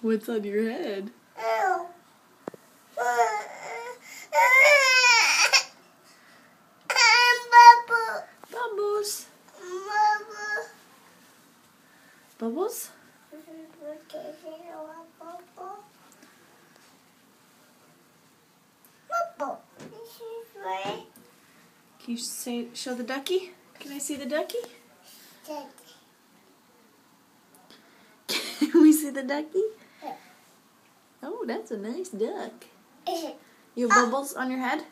What's on your head? Bubbles. Bubbles? Can you show the ducky? Can I see the ducky? Can we see the ducky? Oh, that's a nice duck. You have bubbles on your head?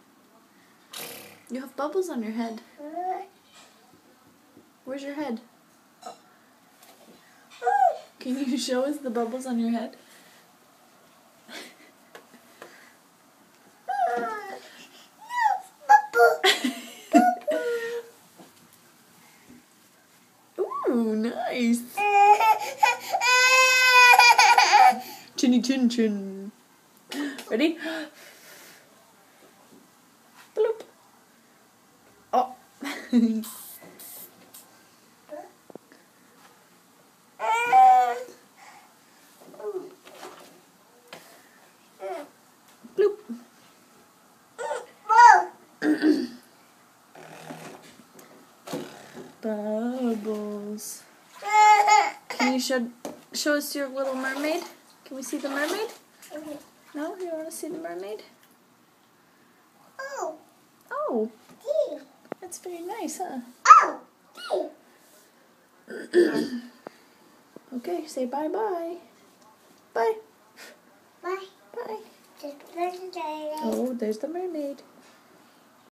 You have bubbles on your head. Where's your head? Can you show us the bubbles on your head? Ooh, nice. Chinny chin chin. Ready? Bloop. Oh. Bloop. Bubbles. Can you show us your little mermaid? Can we see the mermaid? No? You want to see the mermaid? Oh. That's very nice, huh? Okay, say bye-bye. Bye. Bye. Bye. Bye. Oh, there's the mermaid.